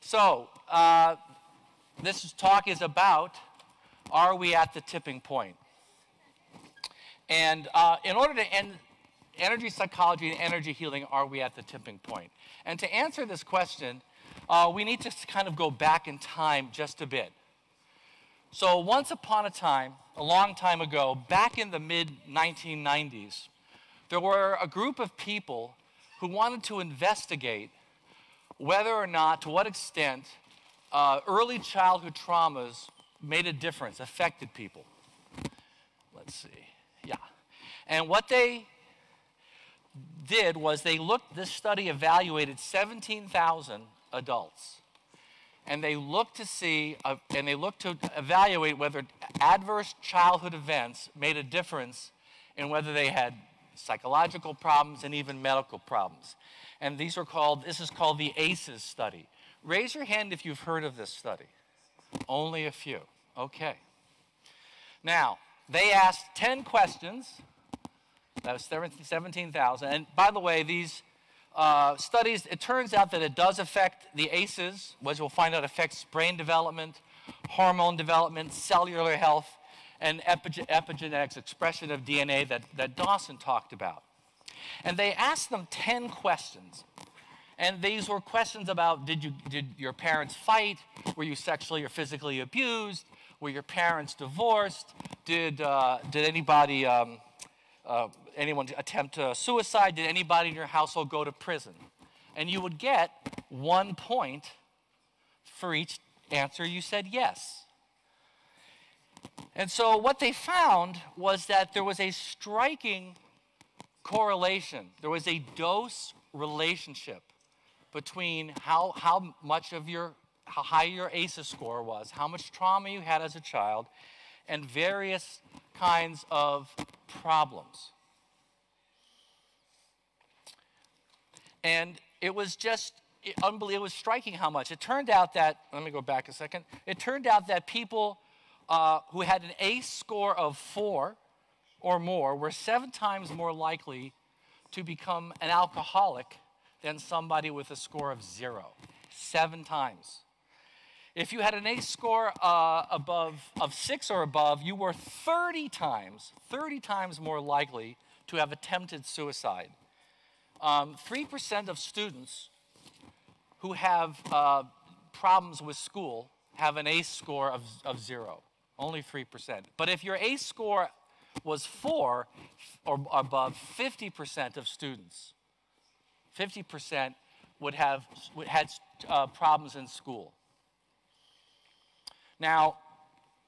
So, this talk is about, are we at the tipping point? And in order to end energy psychology and energy healing, are we at the tipping point? And to answer this question, we need to kind of go back in time just a bit. So once upon a time, a long time ago, back in the mid-1990s, there were a group of people who wanted to investigate whether or not, to what extent, early childhood traumas made a difference, affected people. Let's see, yeah. And what they did was this study evaluated 17,000 adults. And they looked to evaluate whether adverse childhood events made a difference in whether they had psychological problems and even medical problems. And this is called the ACES study. Raise your hand if you've heard of this study. Only a few. Okay. Now, they asked 10 questions. That was 17,000. And by the way, these studies, it turns out that it does affect the ACEs, which we'll find out affects brain development, hormone development, cellular health, and epigenetics, expression of DNA that Dawson talked about. And they asked them 10 questions. And these were questions about, did your parents fight? Were you sexually or physically abused? Were your parents divorced? Did anybody... anyone attempt suicide? Did anybody in your household go to prison? And you would get 1 point for each answer you said yes. And so what they found was that there was a striking correlation. There was a dose relationship between how high your ACEs score was, how much trauma you had as a child, and various kinds of problems. And it was just unbelievable. It was striking how much. It turned out that, let me go back a second. It turned out that people who had an ACE score of 4 or more were 7 times more likely to become an alcoholic than somebody with a score of 0. 7 times. If you had an ACE score of 6 or above, you were 30 times more likely to have attempted suicide. 3% of students who have problems with school have an ACE score of 0. Only 3%. But if your ACE score was 4 or above, 50% of students, 50% had problems in school. Now,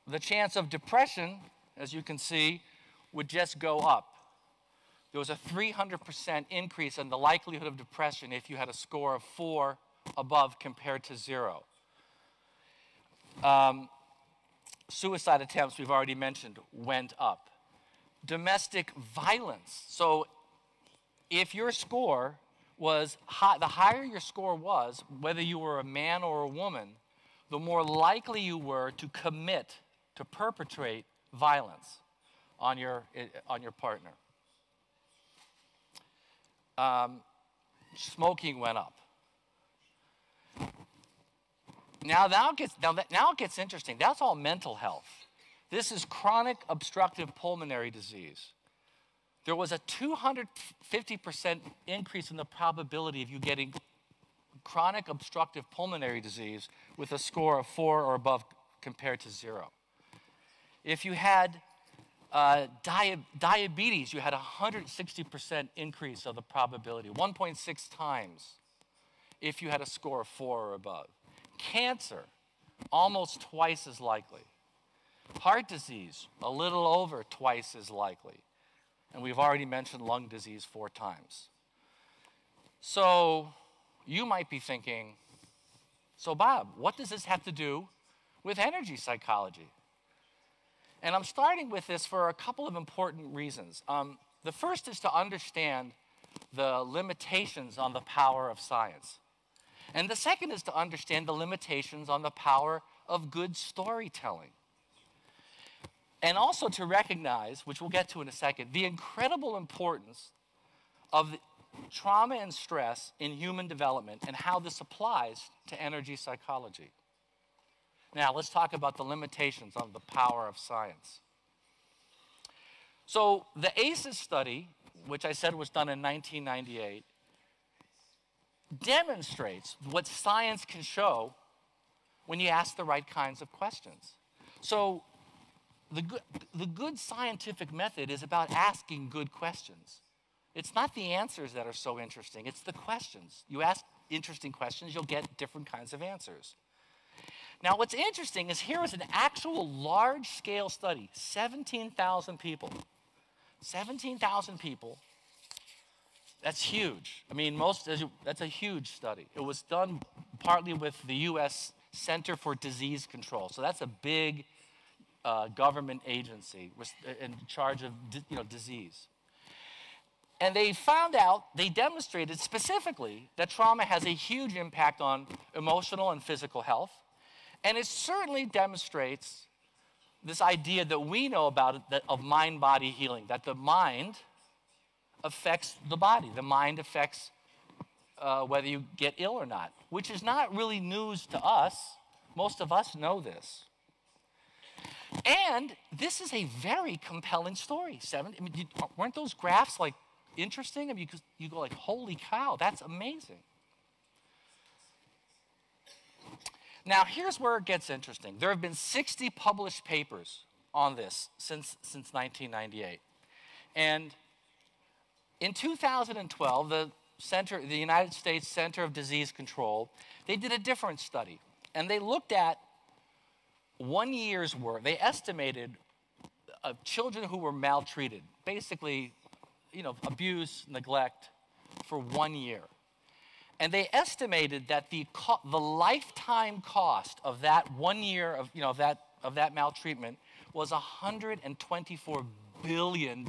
the chance of depression, as you can see, would just go up. There was a 300% increase in the likelihood of depression if you had a score of 4 above compared to 0. Suicide attempts, we've already mentioned, went up. Domestic violence. So if your score was high, the higher your score was, whether you were a man or a woman, the more likely you were to perpetrate violence on your partner. Smoking went up. Now it gets interesting. That's all mental health. This is chronic obstructive pulmonary disease. There was a 250% increase in the probability of you getting chronic obstructive pulmonary disease with a score of 4 or above compared to 0. If you had diabetes, you had a 160% increase of the probability, 1.6 times if you had a score of 4 or above. Cancer, almost twice as likely. Heart disease, a little over twice as likely. And we've already mentioned lung disease 4 times. So you might be thinking, so Bob, what does this have to do with energy psychology? And I'm starting with this for a couple of important reasons. The first is to understand the limitations on the power of science. And the second is to understand the limitations on the power of good storytelling. And also to recognize, which we'll get to in a second, the incredible importance of trauma and stress in human development and how this applies to energy psychology. Now, let's talk about the limitations of the power of science. So the ACEP study, which I said was done in 1998, demonstrates what science can show when you ask the right kinds of questions. So the good scientific method is about asking good questions. It's not the answers that are so interesting, it's the questions. You ask interesting questions, you'll get different kinds of answers. Now, what's interesting is here is an actual large-scale study, 17,000 people. 17,000 people, that's huge. I mean, that's a huge study. It was done partly with the US Center for Disease Control. So that's a big government agency in charge of disease. And they found out, they demonstrated specifically that trauma has a huge impact on emotional and physical health. And it certainly demonstrates this idea that we know about it, of mind-body healing, that the mind affects the body. The mind affects whether you get ill or not, which is not really news to us. Most of us know this. And this is a very compelling story. Weren't those graphs like interesting? I mean, you go like, holy cow, that's amazing. Now, here's where it gets interesting. There have been 60 published papers on this since 1998. And in 2012, the United States Center of Disease Control, they did a different study. And they looked at 1 year's worth. They estimated children who were maltreated, basically, abuse, neglect, for 1 year. And they estimated that the lifetime cost of that 1 year of that maltreatment was $124 billion.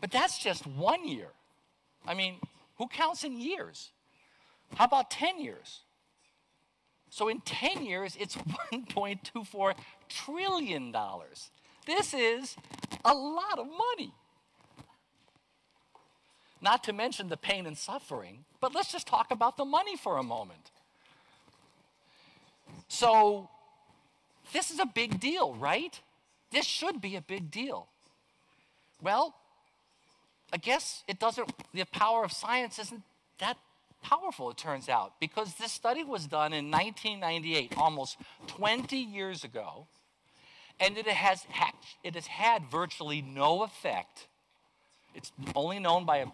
But that's just 1 year. I mean, who counts in years? How about 10 years? So in 10 years, it's $1.24 trillion. This is a lot of money. Not to mention the pain and suffering, but let's just talk about the money for a moment. So this is a big deal, right? This should be a big deal. Well, I guess the power of science isn't that powerful, it turns out, because this study was done in 1998, almost 20 years ago, and it has had virtually no effect. It's only known by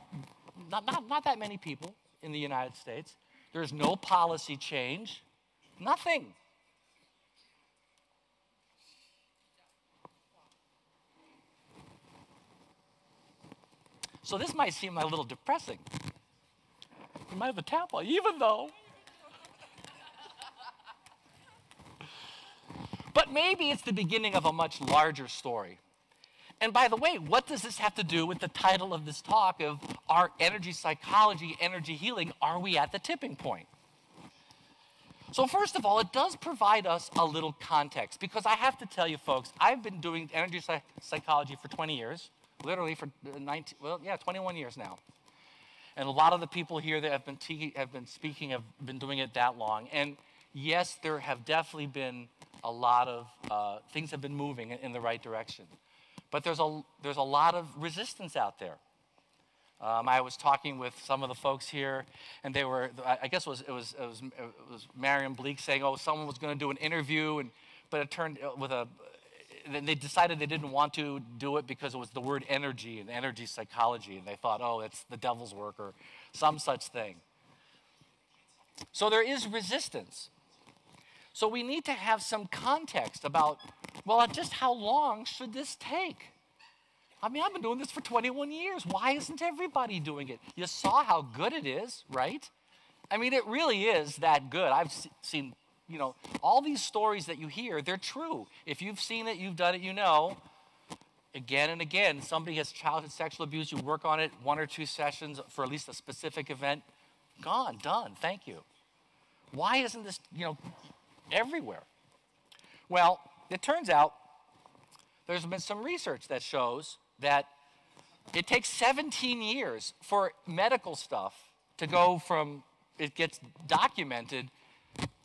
not that many people in the United States. There's no policy change, nothing. So this might seem a little depressing. You might have a tap on, even though. But maybe it's the beginning of a much larger story. And by the way, what does this have to do with the title of this talk of our energy psychology, energy healing? Are we at the tipping point? So first of all, it does provide us a little context, because I have to tell you folks, I've been doing energy psychology for 20 years, literally for 21 years now. And a lot of the people here that have been speaking have been doing it that long. And yes, there have definitely been a lot of things have been moving in the right direction. But there's a lot of resistance out there. I was talking with some of the folks here, and they were, I guess it was Marion Bleak saying, oh, someone was going to do an interview, but it turned with then they decided they didn't want to do it because it was the word energy and energy psychology, and they thought, oh, it's the devil's work or some such thing. So there is resistance. So we need to have some context about, well, just how long should this take? I mean, I've been doing this for 21 years. Why isn't everybody doing it? You saw how good it is, right? I mean, it really is that good. I've seen, all these stories that you hear, they're true. If you've seen it, you've done it, you know. Again and again, somebody has childhood sexual abuse, you work on it, 1 or 2 sessions for at least a specific event, gone, done, thank you. Why isn't this, everywhere? Well, it turns out there's been some research that shows that It takes 17 years for medical stuff to go from it gets documented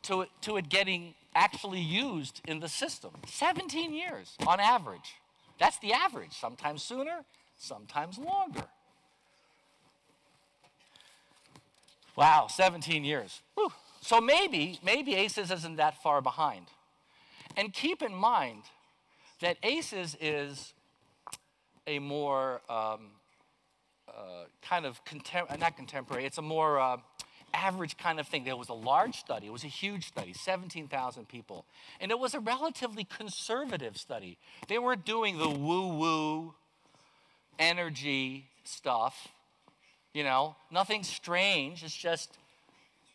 to it getting actually used in the system. 17 years on average. That's the average. Sometimes sooner, sometimes longer. Wow, 17 years. Whew. So maybe ACEs isn't that far behind. And keep in mind that ACEs is a more kind of not contemporary, it's a more average kind of thing. There was a large study, it was a huge study, 17,000 people. And it was a relatively conservative study. They weren't doing the woo-woo energy stuff, you know, nothing strange. It's just,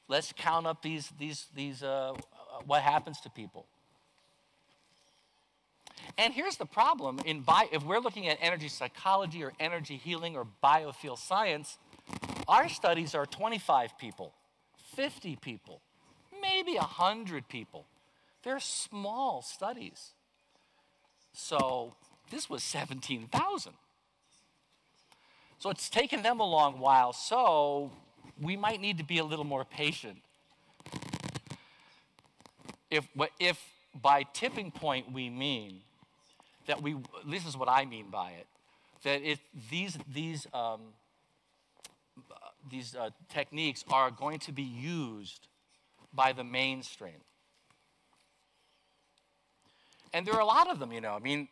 let's count up what happens to people. And here's the problem, if we're looking at energy psychology or energy healing or biofield science, our studies are 25 people, 50 people, maybe 100 people. They're small studies. So this was 17,000. So it's taken them a long while, so we might need to be a little more patient. If by tipping point we mean that this is what I mean by it, that these techniques are going to be used by the mainstream. And there are a lot of them, you know. I mean,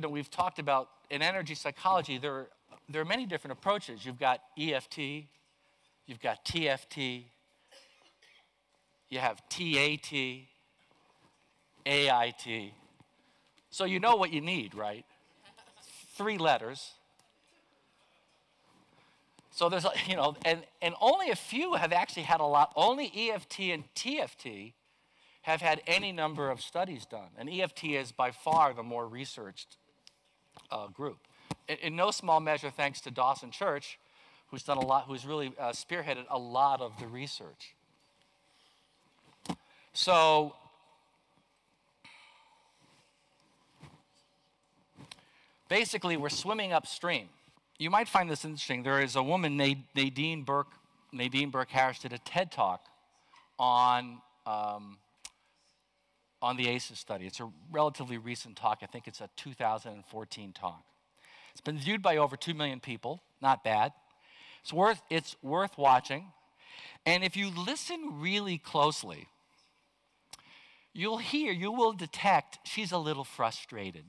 we've talked about in energy psychology, there are many different approaches. You've got EFT, you've got TFT, you have TAT, AIT. So you know what you need, right? 3 letters. So there's, you know, and only a few have actually had a lot. Only EFT and TFT have had any number of studies done. And EFT is by far the more researched group. In no small measure thanks to Dawson Church, who's done a lot, who's really spearheaded a lot of the research. So basically, we're swimming upstream. You might find this interesting. There is a woman, Nadine Burke Harris, did a TED Talk on the ACEs study. It's a relatively recent talk. I think it's a 2014 talk. It's been viewed by over 2 million people. Not bad. It's worth watching. And if you listen really closely, you will detect she's a little frustrated.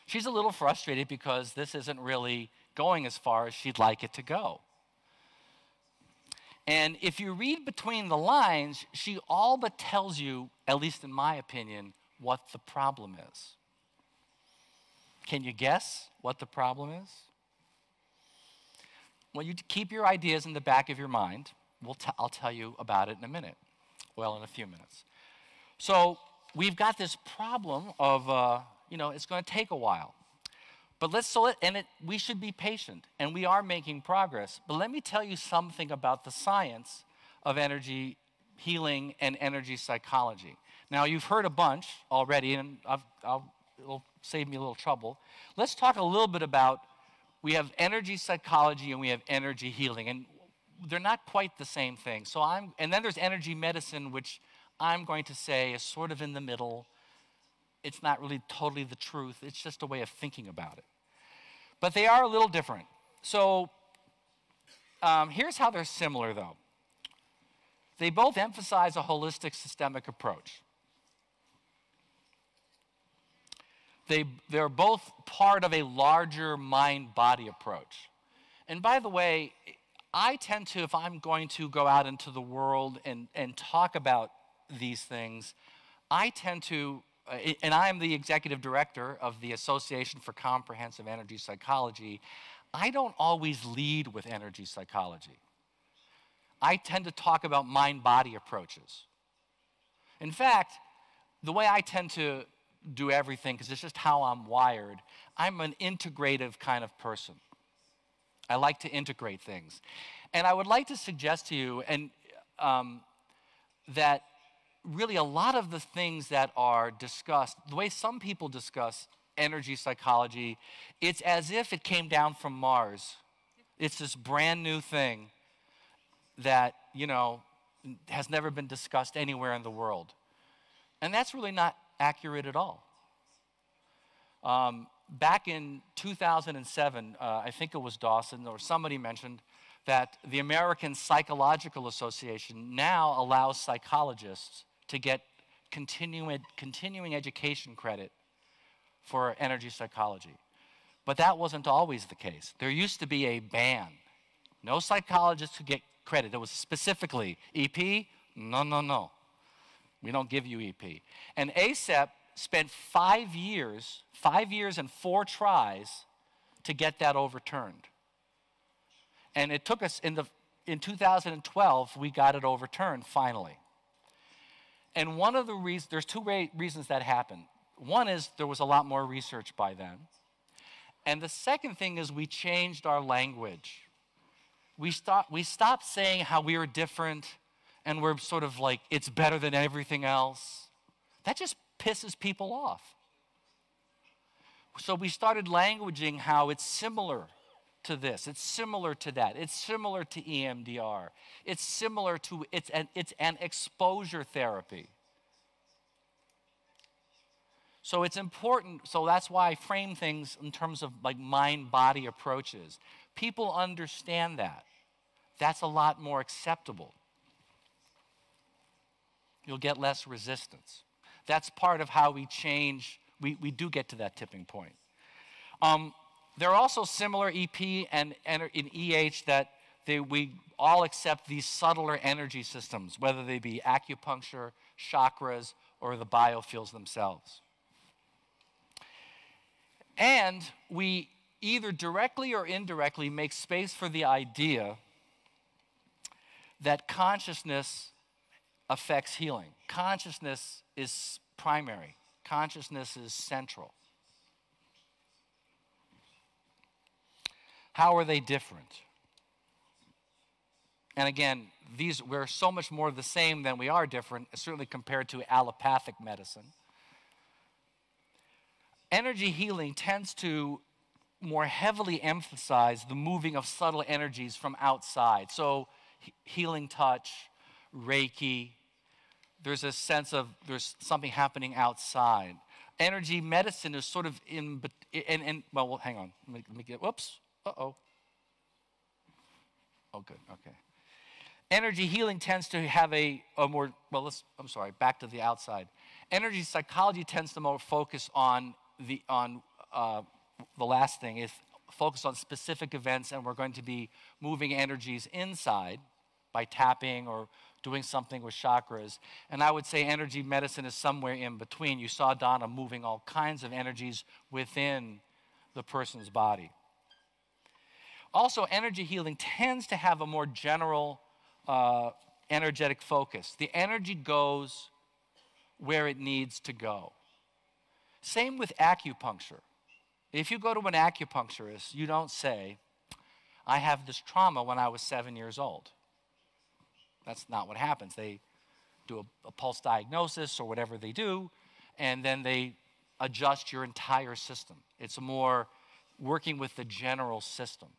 She's a little frustrated because this isn't really going as far as she'd like it to go. And if you read between the lines, she all but tells you, at least in my opinion, what the problem is. Can you guess what the problem is? Well, you keep your ideas in the back of your mind. I'll tell you about it in a minute. Well, in a few minutes. So we've got this problem of, it's going to take a while. But we should be patient, and we are making progress. But let me tell you something about the science of energy healing and energy psychology. Now, you've heard a bunch already, and it'll save me a little trouble. Let's talk a little bit about, we have energy psychology and we have energy healing, and they're not quite the same thing. And then there's energy medicine, which I'm going to say is sort of in the middle. It's not really totally the truth. It's just a way of thinking about it. But they are a little different. So here's how they're similar, though. They both emphasize a holistic systemic approach. They're both part of a larger mind-body approach. And by the way, I tend to, if I'm going to go out into the world and talk about these things, I tend to, and I am the executive director of the Association for Comprehensive Energy Psychology, I don't always lead with energy psychology. I tend to talk about mind-body approaches. In fact, the way I tend to do everything, because it's just how I'm wired, I'm an integrative kind of person. I like to integrate things. And I would like to suggest to you that really a lot of the things that are discussed, the way some people discuss energy psychology, it's as if it came down from Mars. It's this brand new thing that, has never been discussed anywhere in the world. And that's really not accurate at all. Back in 2007, I think it was Dawson or somebody mentioned that the American Psychological Association now allows psychologists to get continuing education credit for energy psychology. But that wasn't always the case. There used to be a ban. No psychologists could get credit. It was specifically EP, no. We don't give you EP. And ACEP spent 5 years and 4 tries to get that overturned. And it took us, in 2012, we got it overturned finally. And one of the reasons, there's 2 reasons that happened. One is there was a lot more research by then. And the second thing is we changed our language. We stopped saying how we were different and we're sort of like, it's better than everything else. That just pisses people off. So we started languaging how it's similar to this, it's similar to that, it's similar to EMDR, it's similar to, it's an exposure therapy. So it's important, so that's why I frame things in terms of like mind-body approaches. People understand that. That's a lot more acceptable. You'll get less resistance. That's part of how we change, we do get to that tipping point. There are also similar EP and in EH that we all accept these subtler energy systems, whether they be acupuncture, chakras, or the biofields themselves. And we either directly or indirectly make space for the idea that consciousness affects healing. Consciousness is primary. Consciousness is central. How are they different? And again, we're so much more the same than we are different, certainly compared to allopathic medicine. Energy healing tends to more heavily emphasize the moving of subtle energies from outside. So healing touch, Reiki, there's a sense of there's something happening outside. Energy medicine is sort of well, hang on. Let me get, whoops. Uh-oh. Oh, good, okay. Energy healing tends to have a more, well, back to the outside. Energy psychology tends to more focus on the last thing, is focus on specific events, and we're going to be moving energies inside by tapping or doing something with chakras. And I would say energy medicine is somewhere in between. You saw Donna moving all kinds of energies within the person's body. Also, energy healing tends to have a more general energetic focus. The energy goes where it needs to go. Same with acupuncture. If you go to an acupuncturist, you don't say, I have this trauma when I was 7 years old. That's not what happens. They do a pulse diagnosis or whatever they do, and then they adjust your entire system. It's more working with the general system.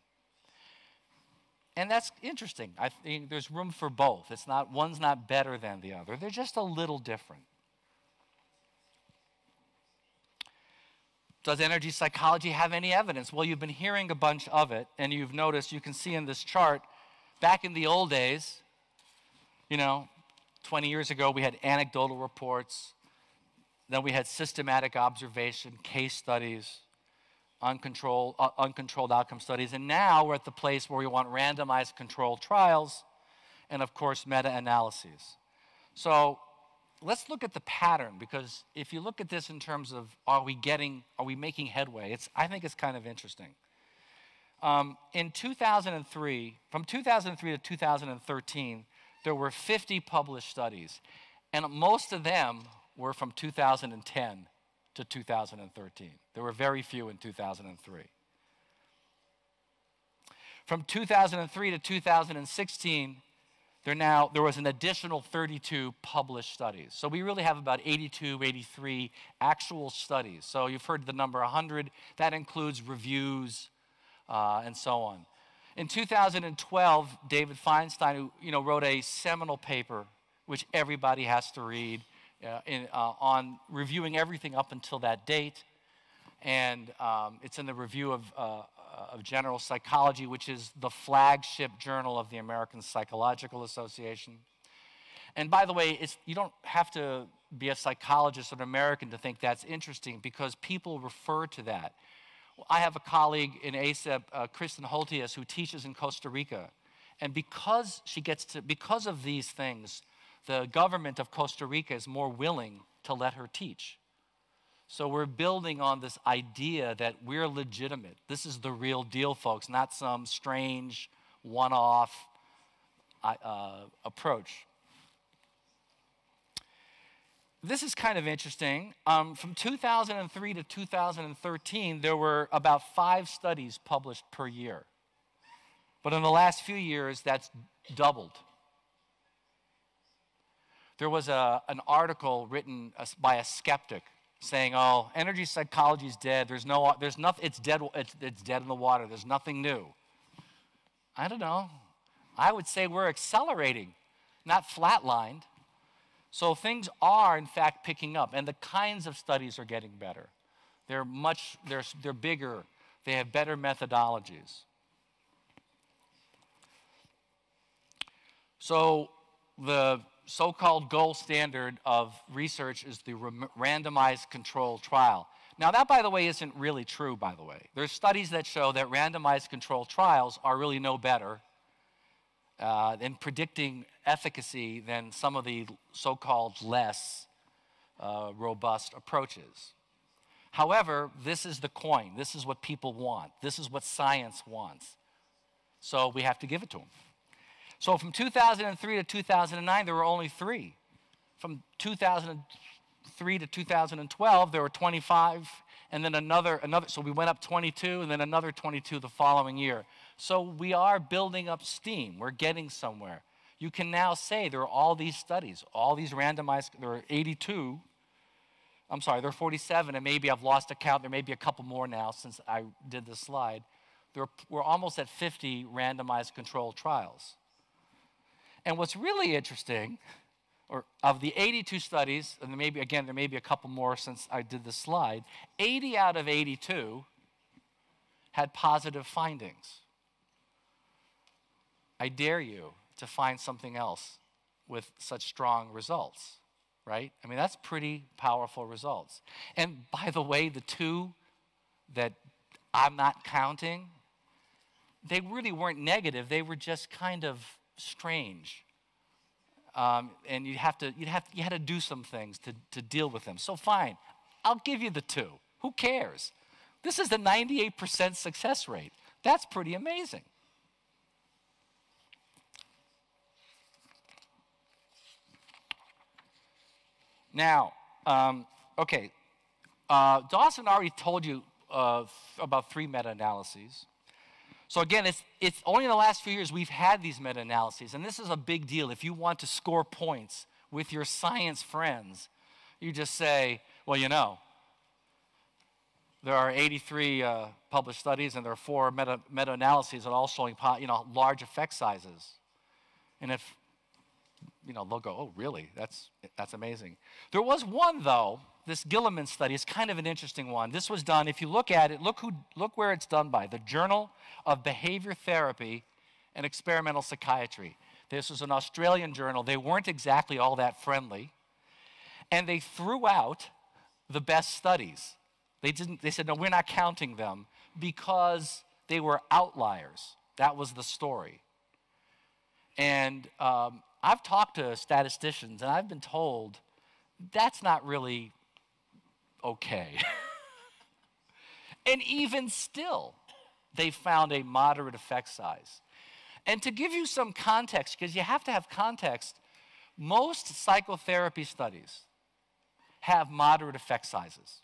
And that's interesting. I think there's room for both. One's not better than the other. They're just a little different. Does energy psychology have any evidence? Well, you've been hearing a bunch of it, and you've noticed, you can see in this chart, back in the old days, 20 years ago, we had anecdotal reports. Then we had systematic observation, case studies, uncontrolled outcome studies. And now we're at the place where we want randomized controlled trials and, of course, meta-analyses. So let's look at the pattern, because if you look at this in terms of are we making headway, I think it's kind of interesting. In 2003, from 2003 to 2013, there were 50 published studies, and most of them were from 2010 to 2013. There were very few in 2003. From 2003 to 2016, There was an additional 32 published studies. So we really have about 82, 83 actual studies. So you've heard the number 100. That includes reviews and so on. In 2012, David Feinstein, who wrote a seminal paper, which everybody has to read, on reviewing everything up until that date. And it's in the Review of General Psychology, which is the flagship journal of the American Psychological Association. And by the way, you don't have to be a psychologist or an American to think that's interesting, because people refer to that. I have a colleague in ACEP, Kristen Holtius, who teaches in Costa Rica. And because of these things, the government of Costa Rica is more willing to let her teach. So we're building on this idea that we're legitimate. This is the real deal, folks, not some strange one-off approach. This is kind of interesting. From 2003 to 2013, there were about 5 studies published per year. But in the last few years, that's doubled. There was an article written by a skeptic saying, "Oh, energy psychology is dead. There's nothing. It's dead. It's dead in the water. There's nothing new." I don't know. I would say we're accelerating, not flatlined. So things are, in fact, picking up, and the kinds of studies are getting better. They're bigger. They have better methodologies. So the so-called gold standard of research is the randomized controlled trial. Now that, by the way, isn't really true, by the way. There's studies that show that randomized controlled trials are really no better in predicting efficacy than some of the so-called less robust approaches. However, this is the coin. This is what people want. This is what science wants. So we have to give it to them. So from 2003 to 2009, there were only 3. From 2003 to 2012, there were 25, and then another. So we went up 22, and then another 22 the following year. So we are building up steam. We're getting somewhere. You can now say there are all these studies, all these randomized. There are 82. I'm sorry, there are 47, and maybe I've lost a count. There may be a couple more now since I did this slide. We're almost at 50 randomized controlled trials. And what's really interesting, or of the 82 studies, and there may be a couple more since I did this slide, 80 out of 82 had positive findings. I dare you to find something else with such strong results, right? I mean, that's pretty powerful results. And by the way, the 2 that I'm not counting, they really weren't negative. They were just kind of strange. And you had to do some things to deal with them. So fine, I'll give you the 2. Who cares? This is the 98% success rate. That's pretty amazing. Now, okay, Dawson already told you about 3 meta-analyses. So again, it's only in the last few years we've had these meta-analyses, and this is a big deal. If you want to score points with your science friends, you just say, well, there are 83 published studies, and there are 4 meta-analyses, and all showing large effect sizes. And if they'll go, oh, really? That's amazing. There was one, though. This Gilliman study is kind of an interesting one. This was done, if you look at it, look where it's done by, the Journal of Behavior Therapy and Experimental Psychiatry. This was an Australian journal. They weren't exactly all that friendly. And they threw out the best studies. They said, no, we're not counting them because they were outliers. That was the story. And I've talked to statisticians, and I've been told that's not really okay. And even still, they found a moderate effect size. And to give you some context, because you have to have context, most psychotherapy studies have moderate effect sizes.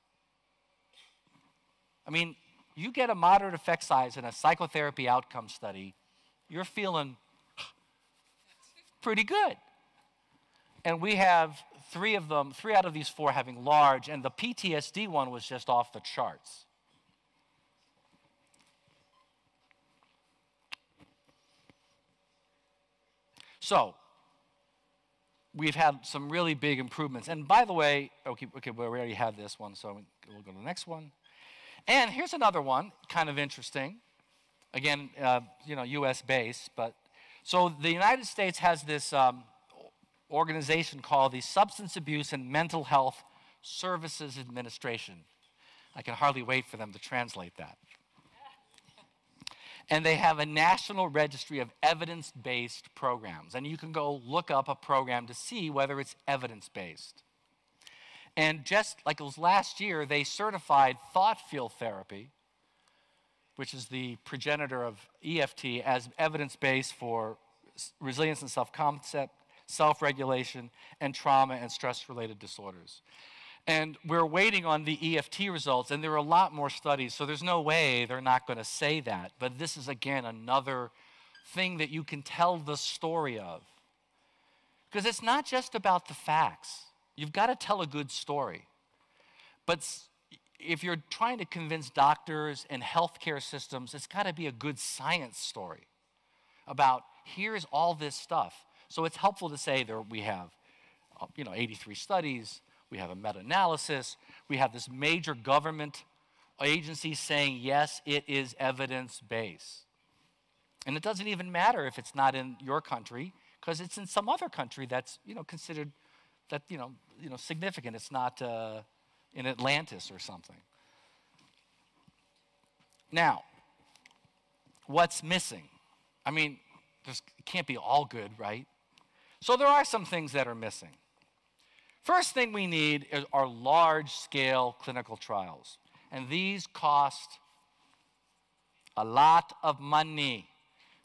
I mean, you get a moderate effect size in a psychotherapy outcome study, you're feeling pretty good. And we have 3 of them, 3 out of these 4 having large, and the PTSD one was just off the charts. So, we've had some really big improvements. And by the way, okay, we already have this one, so we'll go to the next one. And here's another one, kind of interesting. Again, U.S. based, but so the United States has this organization called the Substance Abuse and Mental Health Services Administration. I can hardly wait for them to translate that. And they have a national registry of evidence-based programs. And you can go look up a program to see whether it's evidence-based. And just like it was last year, they certified thought field therapy, which is the progenitor of EFT, as evidence-based for resilience and self-concept, self-regulation, and trauma and stress-related disorders. And we're waiting on the EFT results, and there are a lot more studies, so there's no way they're not going to say that. But this is, again, another thing that you can tell the story of. Because it's not just about the facts. You've got to tell a good story. But if you're trying to convince doctors and healthcare systems, it's got to be a good science story about here's all this stuff. So it's helpful to say there we have, 83 studies. We have a meta-analysis. We have this major government agency saying, yes, it is evidence-based. And it doesn't even matter if it's not in your country, because it's in some other country that's, considered that, significant. It's not in Atlantis or something. Now, what's missing? I mean, it can't be all good, right? So there are some things that are missing. First thing we need are large-scale clinical trials. And these cost a lot of money,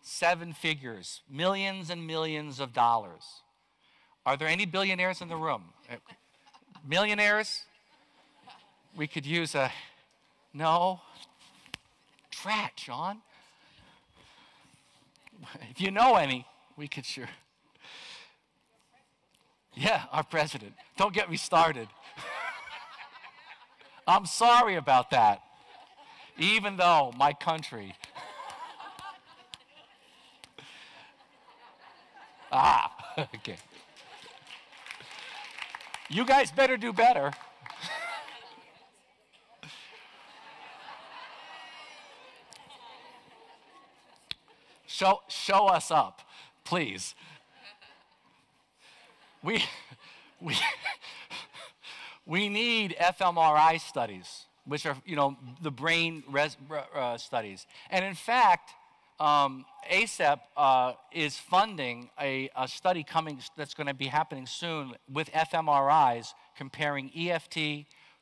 7 figures, millions and millions of dollars. Are there any billionaires in the room? Millionaires? We could use a, no? Drat, John. If you know any, we could sure. Yeah, our president. Don't get me started. I'm sorry about that. Even though my country. Okay. You guys better do better. Show us up, please. We need fMRI studies, which are, the brain studies. And in fact, ACEP is funding a study that's going to be happening soon with fMRIs comparing EFT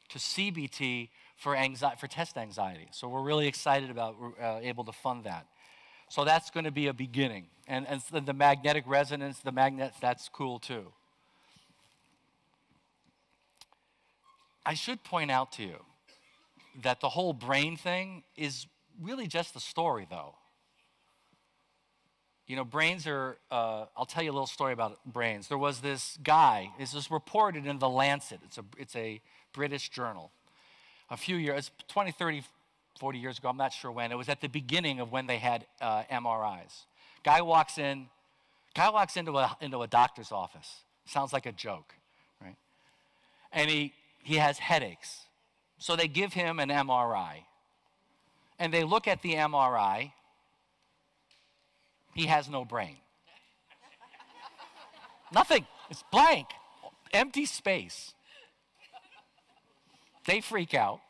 to CBT for test anxiety. So we're really excited about able to fund that. So that's going to be a beginning. And the magnetic resonance, that's cool too. I should point out to you that the whole brain thing is really just a story, though. Brains are, I'll tell you a little story about brains. There was this guy, this was reported in The Lancet. It's a British journal. A few years, 20, 30, 40 years ago, I'm not sure when. It was at the beginning of when they had MRIs. Guy walks into a doctor's office. Sounds like a joke, right? And he has headaches. So they give him an MRI. And they look at the MRI. He has no brain. Nothing. It's blank. Empty space. They freak out.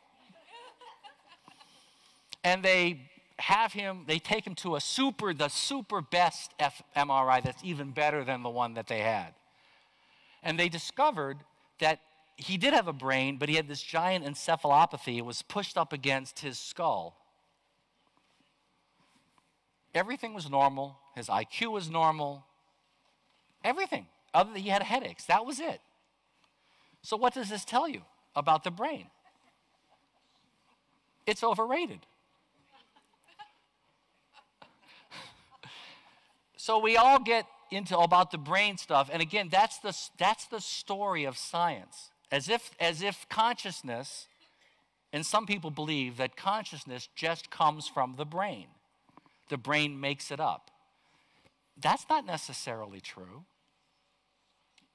And they take him to the super best MRI that's even better than the one that they had. And they discovered that he did have a brain, but he had this giant encephalopathy. It was pushed up against his skull. Everything was normal. His IQ was normal. Everything. Other than he had headaches. That was it. So what does this tell you about the brain? It's overrated. So we all get, into about the brain stuff. And again, that's the story of science. As if consciousness, and some people believe that consciousness just comes from the brain. The brain makes it up. That's not necessarily true.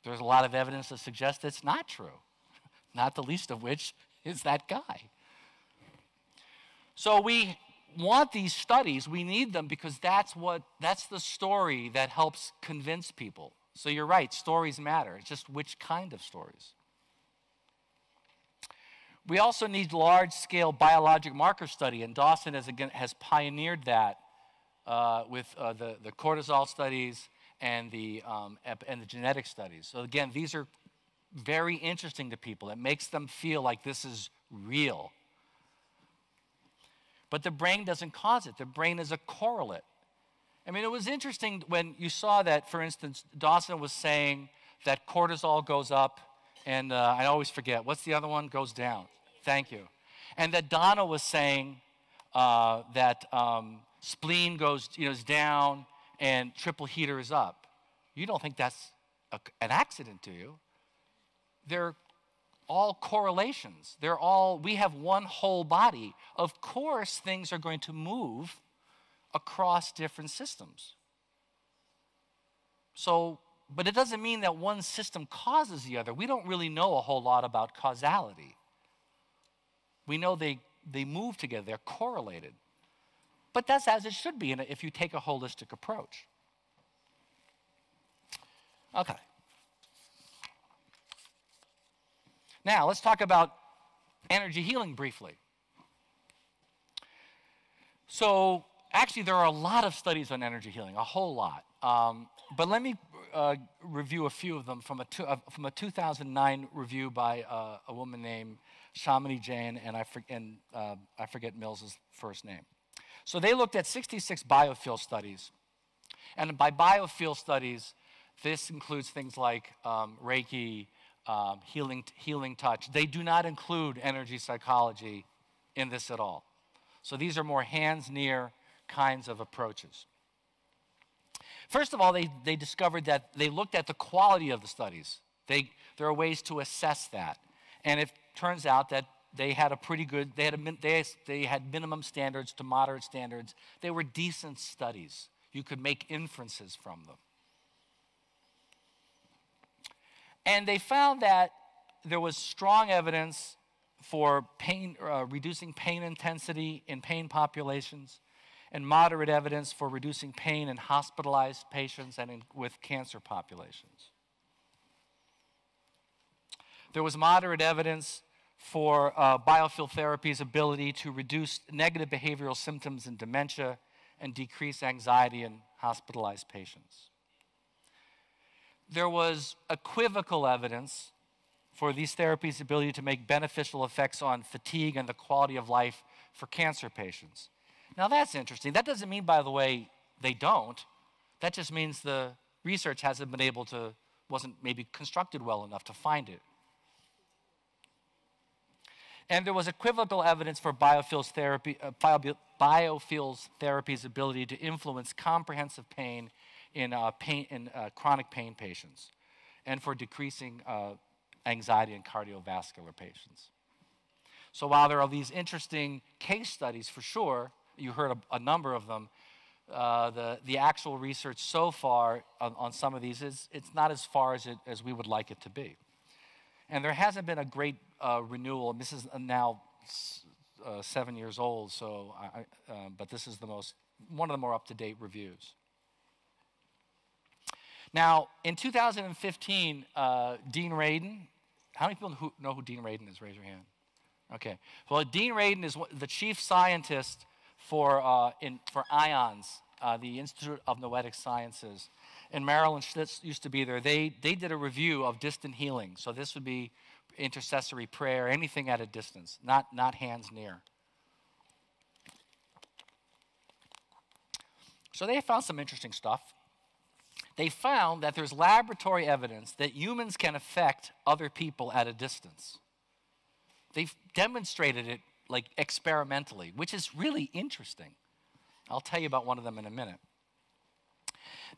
There's a lot of evidence that suggests it's not true, not the least of which is that guy. So we want these studies, we need them because that's the story that helps convince people. So you're right, stories matter. It's just which kind of stories. We also need large-scale biologic marker study, and Dawson has pioneered that with the cortisol studies and the genetic studies. So again, these are very interesting to people. It makes them feel like this is real. But the brain doesn't cause it. The brain is a correlate. I mean, it was interesting when you saw that, for instance, Dawson was saying that cortisol goes up, and I always forget, what's the other one? Goes down. Thank you. And that Donna was saying that spleen is down and triple heater is up. You don't think that's an accident, do you? They're all correlations. We have one whole body. Of course, things are going to move across different systems. So, but it doesn't mean that one system causes the other. We don't really know a whole lot about causality. We know they move together, they're correlated. But that's as it should be if you take a holistic approach. Okay. Now, let's talk about energy healing briefly. So, actually, there are a lot of studies on energy healing, a whole lot. But let me review a few of them from a 2009 review by a woman named Shamini Jain, and I forget Mills's first name. So they looked at 66 biofield studies. And by biofield studies, this includes things like Reiki, healing touch. They do not include energy psychology in this at all. So these are more hands-near kinds of approaches. First of all, they discovered that they looked at the quality of the studies. There are ways to assess that. And it turns out that they had a pretty good, they had minimum standards to moderate standards. They were decent studies. You could make inferences from them. And they found that there was strong evidence for reducing pain intensity in pain populations, and moderate evidence for reducing pain in hospitalized patients and with cancer populations. There was moderate evidence for biofield therapy's ability to reduce negative behavioral symptoms in dementia and decrease anxiety in hospitalized patients. There was equivocal evidence for these therapies' ability to make beneficial effects on fatigue and the quality of life for cancer patients. Now that's interesting. That doesn't mean, by the way, they don't. That just means the research wasn't maybe constructed well enough to find it. And there was equivocal evidence for biofields therapy's ability to influence comprehensive pain in chronic pain patients, and for decreasing anxiety in cardiovascular patients. So while there are these interesting case studies for sure, you heard a number of them, the actual research so far on some of these it's not as far as we would like it to be. And there hasn't been a great renewal, and this is now 7 years old, so but this is one of the more up-to-date reviews. Now, in 2015, Dean Radin, how many people know who Dean Radin is? Raise your hand. Okay. Well, Dean Radin is the chief scientist for IONS, the Institute of Noetic Sciences. And Marilyn Schlitz used to be there. They did a review of distant healing. So this would be intercessory prayer, anything at a distance, not hands near. So they found some interesting stuff. They found that there's laboratory evidence that humans can affect other people at a distance. They've demonstrated it like experimentally, which is really interesting. I'll tell you about one of them in a minute.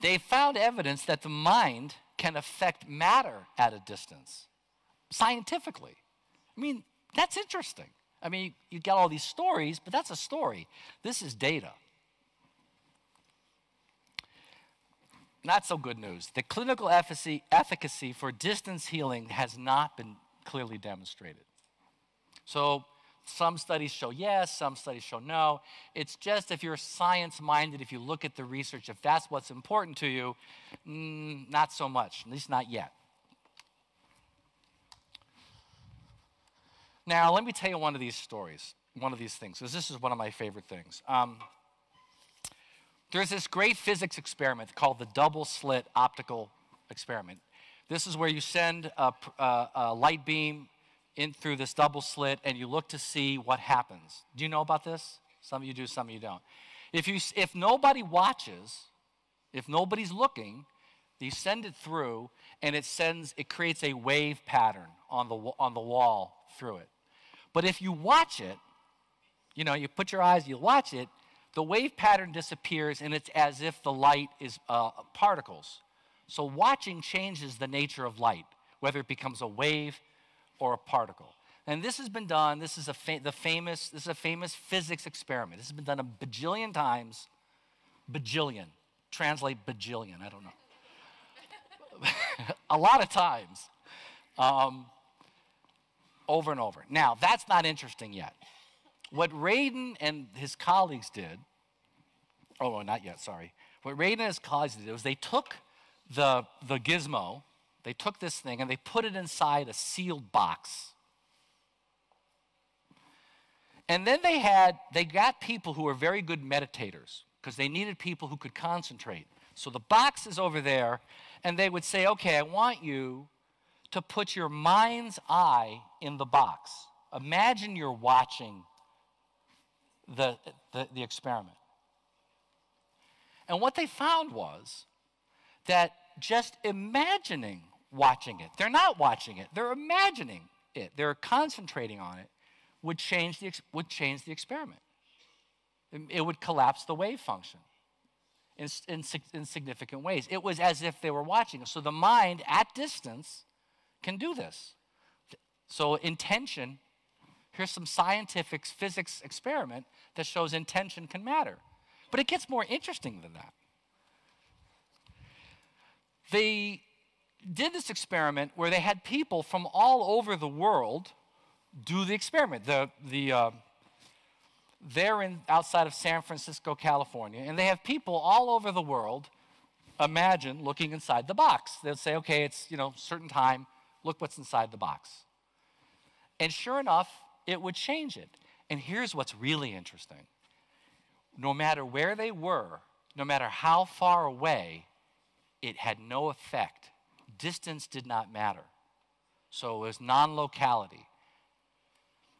They found evidence that the mind can affect matter at a distance, scientifically. I mean, that's interesting. I mean, you get all these stories, but that's a story. This is data. Not so good news. The clinical efficacy for distance healing has not been clearly demonstrated. So some studies show yes, some studies show no. It's just if you're science-minded, if you look at the research, if that's what's important to you, not so much, at least not yet. Now, let me tell you one of these stories, one of these things, because this is one of my favorite things. There's this great physics experiment called the double-slit optical experiment. This is where you send a light beam in through this double slit, and you look to see what happens. Do you know about this? Some of you do, some of you don't. If nobody watches, if nobody's looking, you send it through, and it creates a wave pattern on the wall through it. But if you watch it, you put your eyes, you watch it, the wave pattern disappears, and it's as if the light is particles. So watching changes the nature of light, whether it becomes a wave or a particle. And this has been done. This is a famous physics experiment. This has been done a bajillion times. Bajillion. Translate bajillion. I don't know. A lot of times. Over and over. Now, that's not interesting yet. What Radin and his colleagues did, not yet, sorry. What Radin and his colleagues did was they took the gizmo, they took this thing and they put it inside a sealed box. And then they got people who were very good meditators because they needed people who could concentrate. So the box is over there, and they would say, okay, I want you to put your mind's eye in the box. Imagine you're watching the experiment. And what they found was that just imagining watching it, they're not watching it, they're imagining it, they're concentrating on it, would change the experiment. It would collapse the wave function in significant ways. It was as if they were watching it. So the mind at distance can do this. So intention, here's some scientific physics experiment that shows intention can matter. But it gets more interesting than that. They did this experiment where they had people from all over the world do the experiment. They're outside of San Francisco, California, and they have people all over the world imagine looking inside the box. They'll say, okay, it's certain time, look what's inside the box. And sure enough, it would change it. And here's what's really interesting. No matter where they were, no matter how far away, it had no effect. Distance did not matter. So it was non-locality.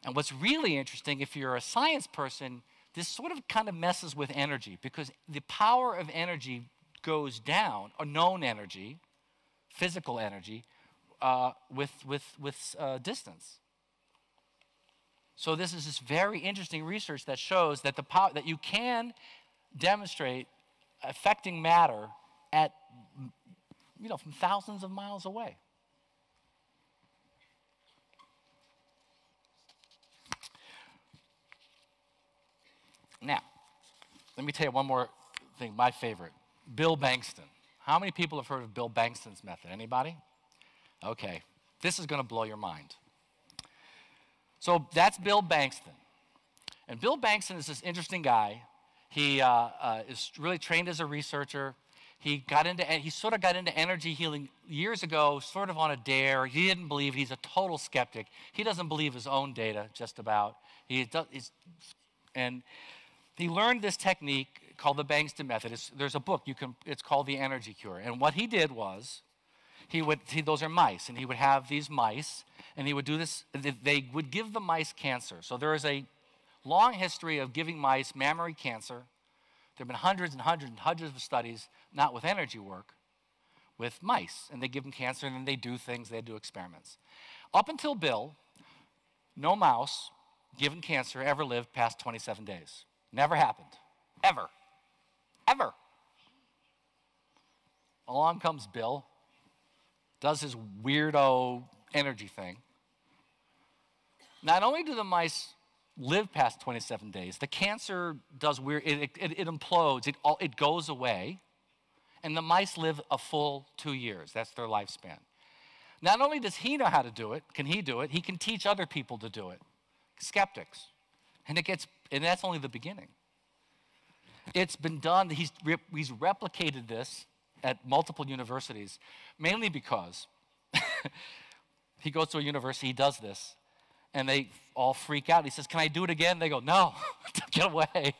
And what's really interesting, if you're a science person, this sort of kind of messes with energy because the power of energy goes down, or known energy, physical energy, with distance. So this is this very interesting research that shows that that you can demonstrate affecting matter at from thousands of miles away. Now, let me tell you one more thing, my favorite. Bill Bengston. How many people have heard of Bill Bengston's method? Anybody? Okay. This is going to blow your mind. So that's Bill Bengston. And Bill Bengston is this interesting guy. He is really trained as a researcher. He sort of got into energy healing years ago, sort of on a dare. He didn't believe. He's a total skeptic. He doesn't believe his own data, just about. And he learned this technique called the Bengston method. There's a book it's called The Energy Cure. And what he did was, those are mice, and he would have these mice, and he would do this. They would give the mice cancer. So there is a long history of giving mice mammary cancer. There have been hundreds and hundreds and hundreds of studies, not with energy work, with mice. And they give them cancer, and then they do things, they do experiments. Up until Bill, no mouse given cancer ever lived past 27 days. Never happened. Ever. Ever. along comes Bill, does his weirdo energy thing. Not only do the mice live past 27 days, the cancer does weird, it implodes, it goes away, and the mice live a full 2 years. That's their lifespan. Not only does he know how to do it, he can teach other people to do it, skeptics. And that's only the beginning. It's been done, he's replicated this at multiple universities, mainly because he goes to a university, he does this, and they all freak out. He says, can I do it again? They go, no, get away.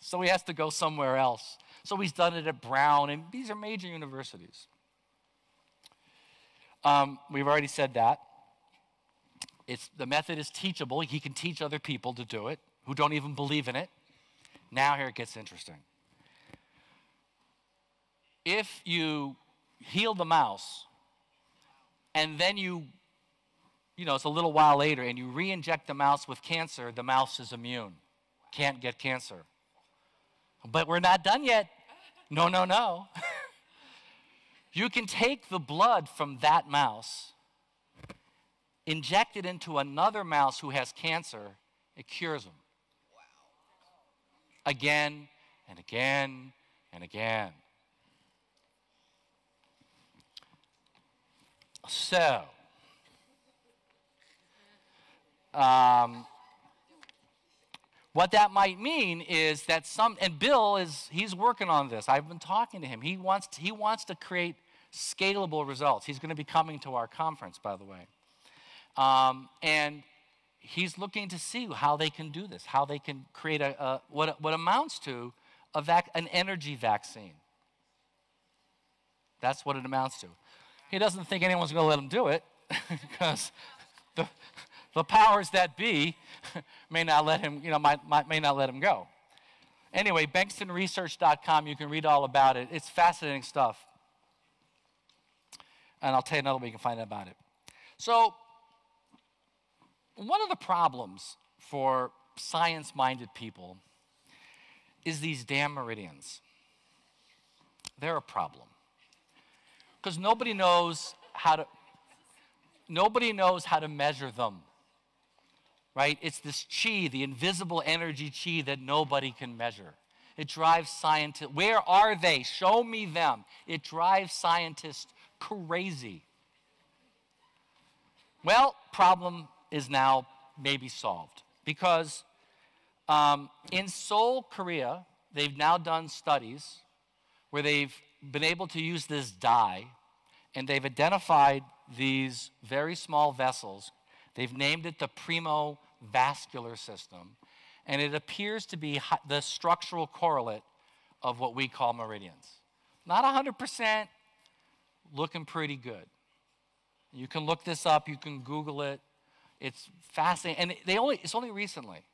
So he has to go somewhere else. So he's done it at Brown, and these are major universities. We've already said that. The method is teachable. He can teach other people to do it who don't even believe in it. Now here it gets interesting. If you heal the mouse, and then it's a little while later, and you re-inject the mouse with cancer, the mouse is immune, can't get cancer. But we're not done yet. No, no, no. You can take the blood from that mouse, inject it into another mouse who has cancer, it cures them. Wow. Again and again and again. So, what that might mean is that and Bill he's working on this. I've been talking to him. He wants to create scalable results. He's going to be coming to our conference, by the way. And he's looking to see how they can do this, how they can create what amounts to an energy vaccine. That's what it amounts to. He doesn't think anyone's going to let him do it because the powers that be may not let him, may not let him go. Anyway, BengstonResearch.com, you can read all about it. It's fascinating stuff. And I'll tell you another way you can find out about it. So, one of the problems for science-minded people is these damn meridians. They're a problem. Because nobody knows how to measure them. Right? It's this chi, the invisible energy chi that nobody can measure. It drives scientists. Where are they? Show me them. It drives scientists crazy. Well, problem is now maybe solved because in Seoul, Korea, they've now done studies where they've been able to use this dye, and they've identified these very small vessels. They've named it the Primo Vascular system, and it appears to be the structural correlate of what we call meridians. Not 100%, looking pretty good. You can look this up, you can Google it. It's fascinating, and it's only recently.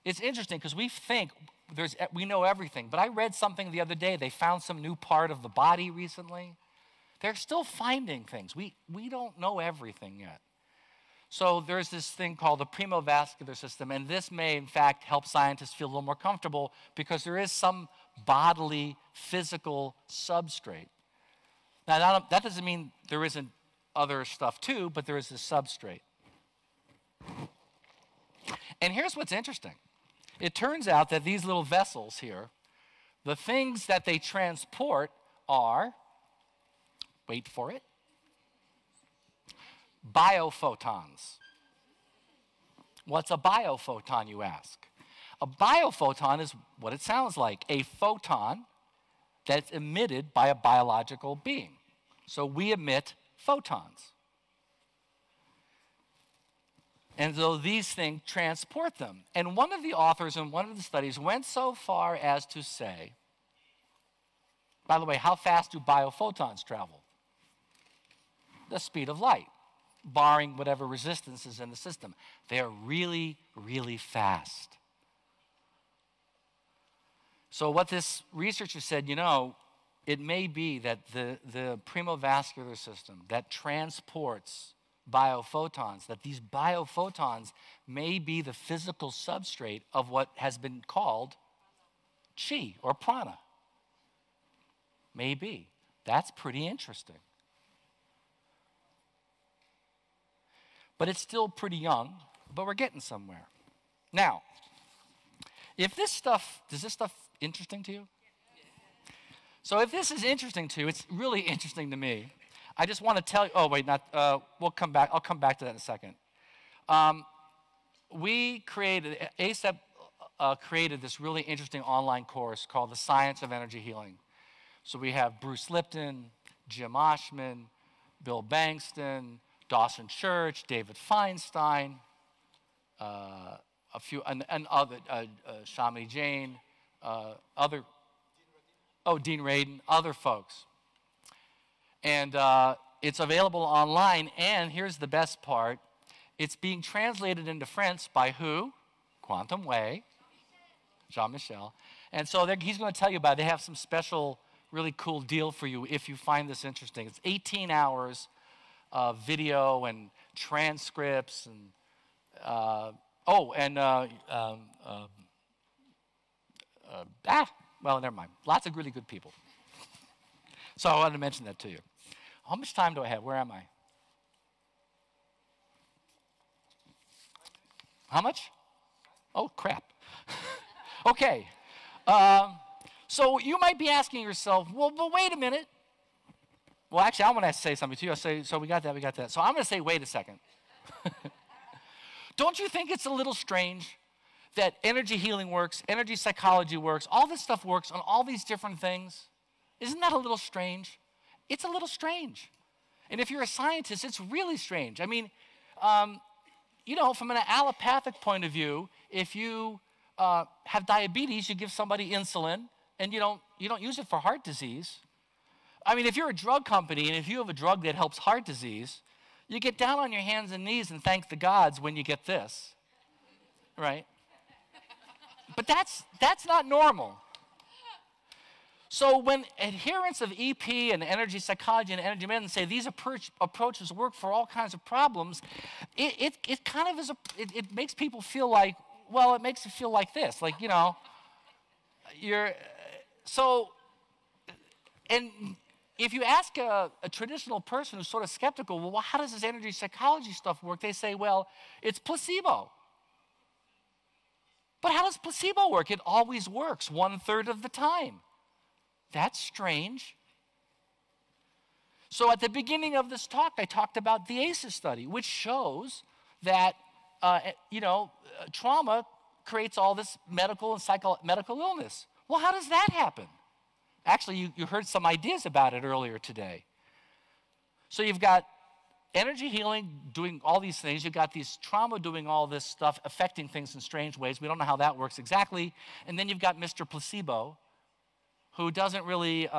It's interesting because we think we know everything, but I read something the other day. They found some new part of the body recently. They're still finding things. We don't know everything yet. So there's this thing called the Primo Vascular system, and this may, in fact, help scientists feel a little more comfortable because there is some bodily, physical substrate. Now, that doesn't mean there isn't other stuff too, but there is this substrate. And here's what's interesting. It turns out that these little vessels here, the things that they transport are, wait for it, biophotons. What's a biophoton, you ask? A biophoton is what it sounds like, a photon that's emitted by a biological being. So we emit photons. And so these things transport them. And one of the authors in one of the studies went so far as to say, by the way, how fast do biophotons travel? The speed of light, barring whatever resistance is in the system. They're really, really fast. So what this researcher said, it may be that the Primo Vascular system that transports biophotons, that these biophotons may be the physical substrate of what has been called chi or prana. Maybe. That's pretty interesting. But it's still pretty young, but we're getting somewhere. Now, does this stuff interesting to you? So if this is interesting to you, it's really interesting to me. I just want to tell you, I'll come back to that in a second. ACEP created this really interesting online course called The Science of Energy Healing. So we have Bruce Lipton, Jim Oshman, Bill Bengston, Dawson Church, David Feinstein, a few, and other, Shamini Jain, Dean Radin, other folks. And it's available online, and here's the best part. It's being translated into French by who? Quantum Way, Jean-Michel. And so he's going to tell you about it. They have some special, really cool deal for you if you find this interesting. It's 18 hours of video and transcripts and, well, never mind. Lots of really good people. So I wanted to mention that to you. How much time do I have? Where am I? How much? Oh, crap. Okay. So you might be asking yourself, well, wait a minute. Well, actually, I want to say something to you. I'll say, so we got that. So I'm going to say, wait a second. Don't you think it's a little strange that energy healing works, energy psychology works, all this stuff works on all these different things? Isn't that a little strange? It's a little strange. And if you're a scientist, it's really strange. I mean, from an allopathic point of view, if you have diabetes, you give somebody insulin, and you don't use it for heart disease. I mean, if you're a drug company, and if you have a drug that helps heart disease, you get down on your hands and knees and thank the gods when you get this, right? But that's not normal. So when adherents of EP and energy psychology and energy medicine say these approaches work for all kinds of problems, it kind of is it makes people feel like, well, it makes it feel like this, like, and if you ask a traditional person who's sort of skeptical, well, how does this energy psychology stuff work? They say, well, it's placebo. But how does placebo work? It always works 1/3 of the time. That's strange. So at the beginning of this talk, I talked about the ACEP study, which shows that, trauma creates all this medical and medical illness. Well, how does that happen? Actually, you heard some ideas about it earlier today. So you've got energy healing doing all these things. You've got these trauma doing all this stuff, affecting things in strange ways. We don't know how that works exactly. And then you've got Mr. Placebo, who doesn't really,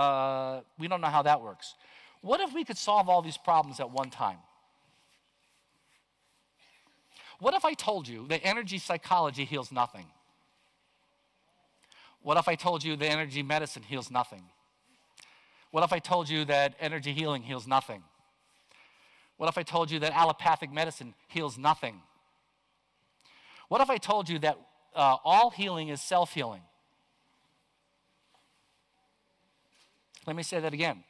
we don't know how that works. What if we could solve all these problems at one time? What if I told you that energy psychology heals nothing? What if I told you that energy medicine heals nothing? What if I told you that energy healing heals nothing? What if I told you that allopathic medicine heals nothing? What if I told you that all healing is self-healing? Let me say that again.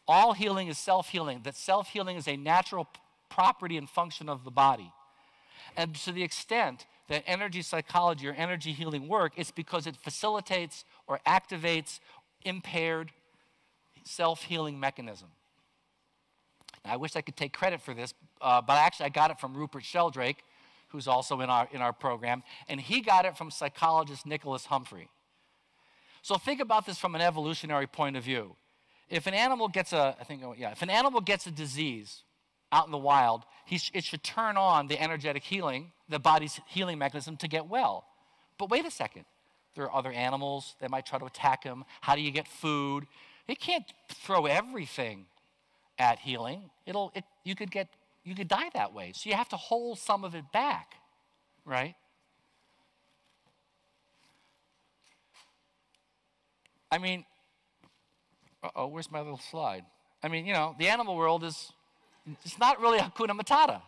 All healing is self-healing, that self-healing is a natural property and function of the body. And to the extent that energy psychology or energy healing work, it's because it facilitates or activates impaired self-healing mechanism. Now, I wish I could take credit for this, but actually I got it from Rupert Sheldrake, who's also in our program, and he got it from psychologist Nicholas Humphrey. So think about this from an evolutionary point of view. If an animal gets a disease out in the wild, it should turn on the energetic healing, the body's healing mechanism to get well. But wait a second. There are other animals that might try to attack him. How do you get food? It can't throw everything at healing. You could die that way. So you have to hold some of it back, right? I mean, where's my little slide? I mean, the animal world it's not really Hakuna Matata,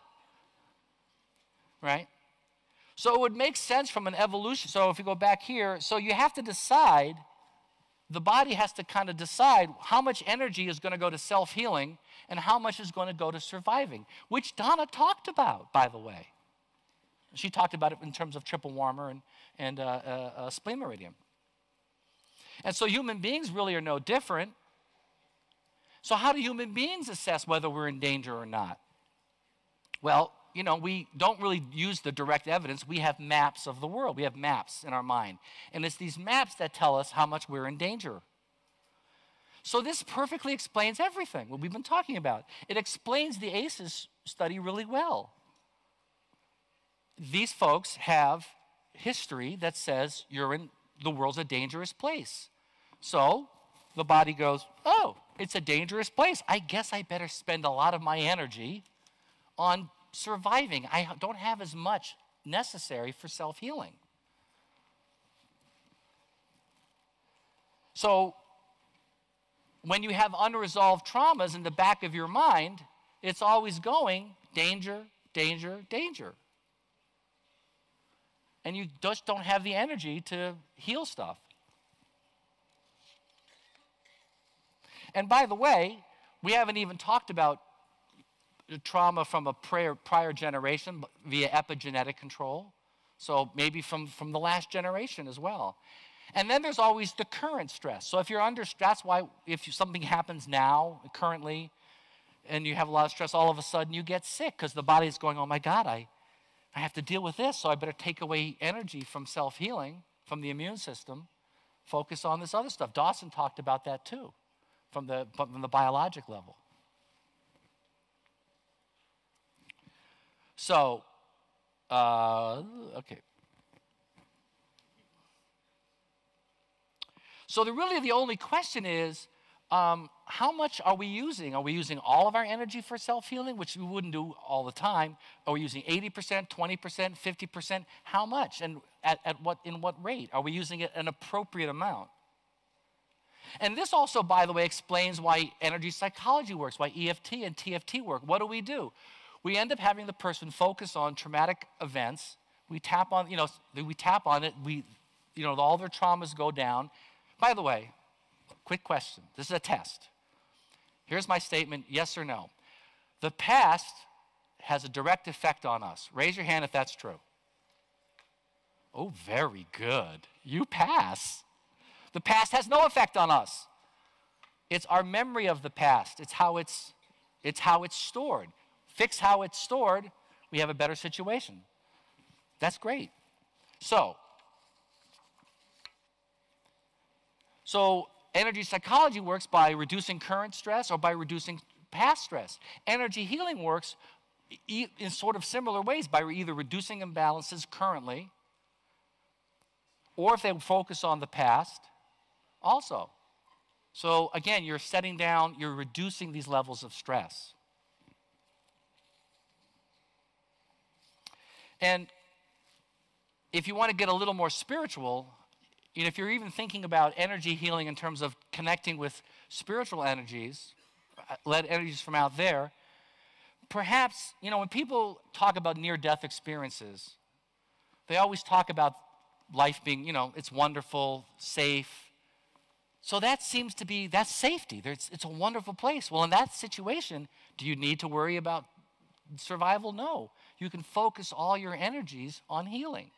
right? So it would make sense from an evolution. So if you go back here, so you have to decide the body has to kind of decide how much energy is going to go to self-healing and how much is going to go to surviving, which Donna talked about, by the way. She talked about it in terms of triple warmer and spleen meridian. And so human beings really are no different. So how do human beings assess whether we're in danger or not? Well, you know, we don't really use the direct evidence. We have maps of the world. We have maps in our mind. And it's these maps that tell us how much we're in danger. So this perfectly explains everything, what we've been talking about. It explains the ACEs study really well. These folks have history that says the world's a dangerous place. So the body goes, oh, it's a dangerous place. I guess I better spend a lot of my energy on surviving. I don't have as much necessary for self-healing. So when you have unresolved traumas in the back of your mind, it's always going danger, danger, danger. And you just don't have the energy to heal stuff. And by the way, we haven't even talked about trauma from a prior generation via epigenetic control. So maybe from the last generation as well. And then there's always the current stress. So if you're under stress, that's why if something happens now, currently, and you have a lot of stress, all of a sudden you get sick because the body's going, oh my God, I have to deal with this, so I better take away energy from self-healing, from the immune system, focus on this other stuff. Dawson talked about that too, from the biologic level. So, okay. So really the only question is, how much are we using? Are we using all of our energy for self-healing, which we wouldn't do all the time? Are we using 80%, 20%, 50%? How much and in what rate? Are we using it an appropriate amount? And this also, by the way, explains why energy psychology works, why EFT and TFT work. What do? We end up having the person focus on traumatic events. We tap on, it. All their traumas go down. By the way, quick question. This is a test. Here's my statement, yes or no. The past has a direct effect on us. Raise your hand if that's true. Oh, very good. You pass. The past has no effect on us. It's our memory of the past. It's how it's stored. Fix how it's stored, we have a better situation. That's great. So energy psychology works by reducing current stress or by reducing past stress. Energy healing works in sort of similar ways by either reducing imbalances currently, or if they focus on the past, also. So again, you're reducing these levels of stress. And if you want to get a little more spiritual, if you're even thinking about energy healing in terms of connecting with spiritual energies, energies from out there, perhaps, when people talk about near-death experiences, they always talk about life being, it's wonderful, safe. So that seems to be, that's safety. It's a wonderful place. Well, in that situation, do you need to worry about survival? No. You can focus all your energies on healing.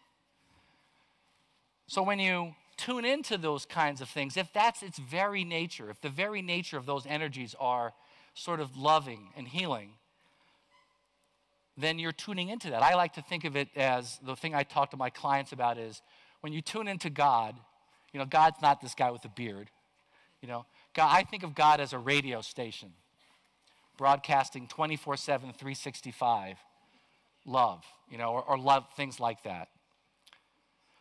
So when you tune into those kinds of things, if that's its very nature, if the very nature of those energies are sort of loving and healing, then you're tuning into that. I like to think of it as, the thing I talk to my clients about is, when you tune into God, God's not this guy with a beard. God, I think of God as a radio station, broadcasting 24/7, 365, love, or love, things like that.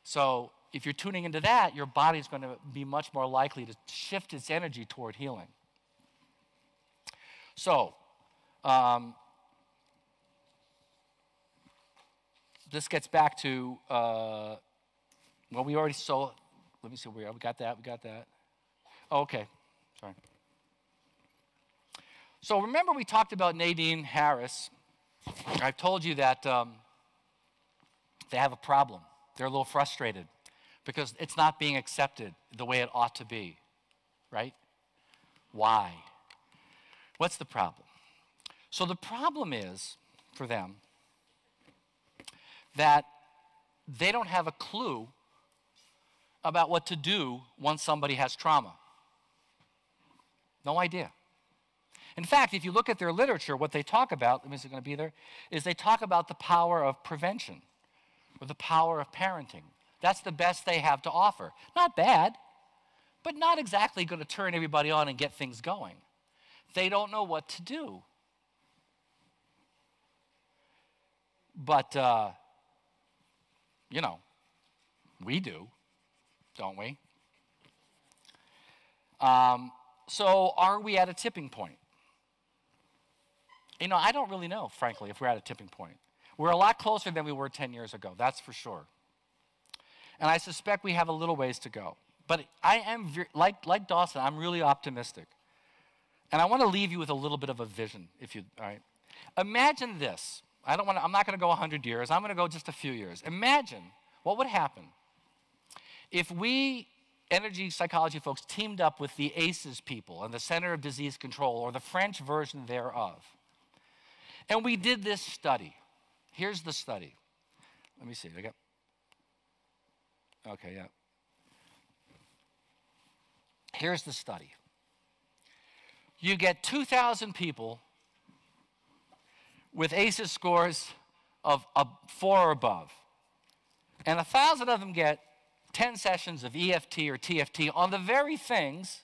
So if you're tuning into that, your body's going to be much more likely to shift its energy toward healing. So, this gets back to, we already saw, let me see where we got that. Oh, okay, sorry. So remember we talked about Nadine Harris. I've told you that they have a problem. They're a little frustrated because it's not being accepted the way it ought to be. right? Why? What's the problem? So the problem is, for them, that they don't have a clue about what to do once somebody has trauma. No idea. In fact, if you look at their literature, what they talk about, is it going to be there, is they talk about the power of prevention or the power of parenting. That's the best they have to offer. Not bad, but not exactly going to turn everybody on and get things going. They don't know what to do. But, you know, we do, don't we? So are we at a tipping point? You know, I don't really know, frankly, if we're at a tipping point. We're a lot closer than we were 10 years ago, that's for sure. And I suspect we have a little ways to go. But I am, like Dawson, I'm really optimistic. And I want to leave you with a little bit of a vision, all right? Imagine this. I'm not going to go 100 years. I'm going to go just a few years. Imagine what would happen if we energy psychology folks teamed up with the ACES people and the Center of Disease Control, or the French version thereof. And we did this study. Here's the study. Let me see. Okay, yeah. Here's the study. You get 2,000 people with ACES scores of 4 or above. And 1,000 of them get 10 sessions of EFT or TFT on the very things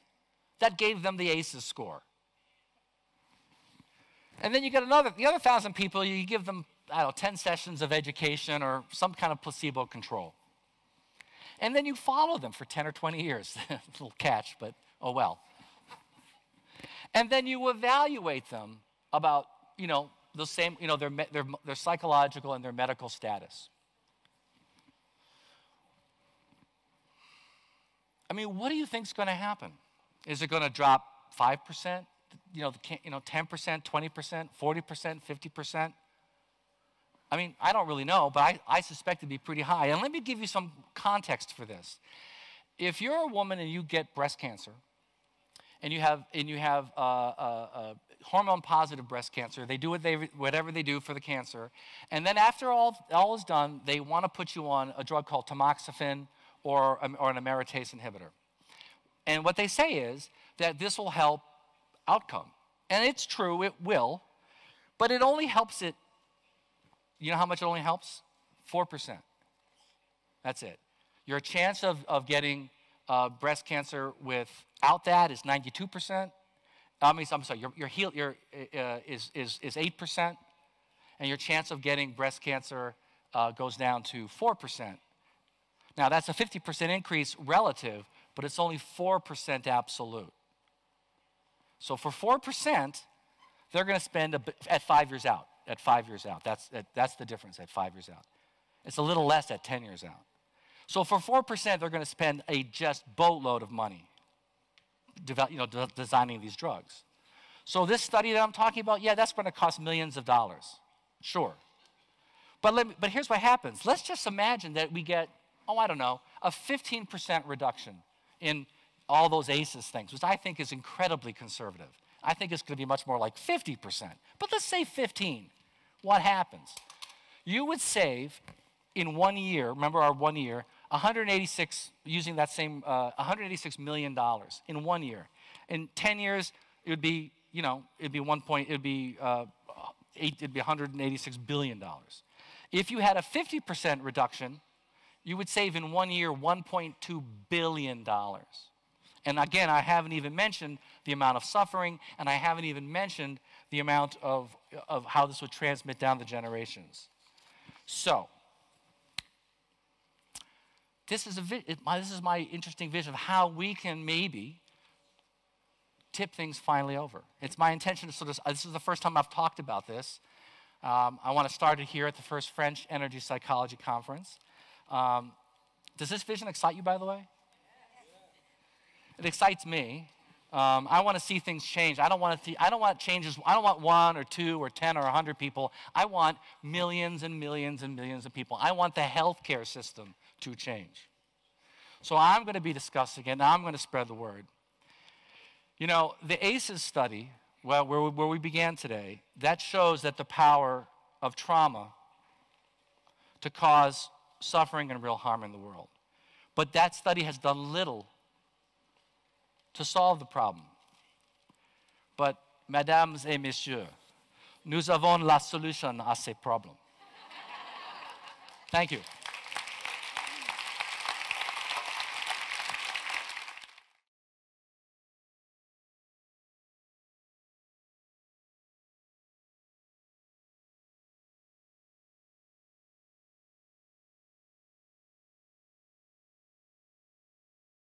that gave them the ACES score. And then you get the other 1,000 people, you give them, 10 sessions of education or some kind of placebo control. And then you follow them for 10 or 20 years. A little catch, but oh well. And then you evaluate them about, the same, their psychological and their medical status. I mean, what do you think is going to happen? Is it going to drop 5%, 10%, 20%, 40%, 50%? I mean, I don't really know, but I suspect it'd be pretty high. And let me give you some context for this. If you're a woman and you get breast cancer, and you have hormone-positive breast cancer, they do whatever they do for the cancer, and then after all is done, they want to put you on a drug called tamoxifen or an emeritase inhibitor. And what they say is that this will help outcome. And it's true, it will, but it only helps it. You know how much it only helps? 4%. That's it. Your chance of getting breast cancer without that is 92%. I'm sorry, is 8%, and your chance of getting breast cancer goes down to 4%. Now that's a 50% increase relative, but it's only 4% absolute. So for 4%, they're going to spend at 5 years out. At 5 years out, that's the difference at 5 years out. It's a little less at 10 years out. So for 4%, they're going to spend a just boatload of money, designing these drugs. So this study that I'm talking about, yeah, that's going to cost millions of dollars, sure. But here's what happens. Let's just imagine that we get, a 15% reduction in all those ACEs things, which I think is incredibly conservative. I think it's going to be much more like 50%. But let's say 15. What happens? You would save in 1 year, remember our 1 year, $186 million in 1 year. In 10 years, it would be, it'd be $186 billion. If you had a 50% reduction, you would save in 1 year $1.2 billion. And again, I haven't even mentioned the amount of suffering, and I haven't even mentioned the amount of how this would transmit down the generations. So, this is my interesting vision of how we can maybe tip things finally over. It's my intention to this is the first time I've talked about this. I want to start it here at the first French Energy Psychology Conference. Does this vision excite you, by the way? It excites me. I want to see things change. I don't want changes. I don't want 1 or 2 or 10 or 100 people. I want millions and millions and millions of people. I want the healthcare system to change. So I'm going to be discussing it, and I'm going to spread the word. You know, the ACES study, well, where we began today, that shows that the power of trauma to cause suffering and real harm in the world. But that study has done little to solve the problem. But, mesdames et messieurs, nous avons la solution à ces problèmes. Thank you.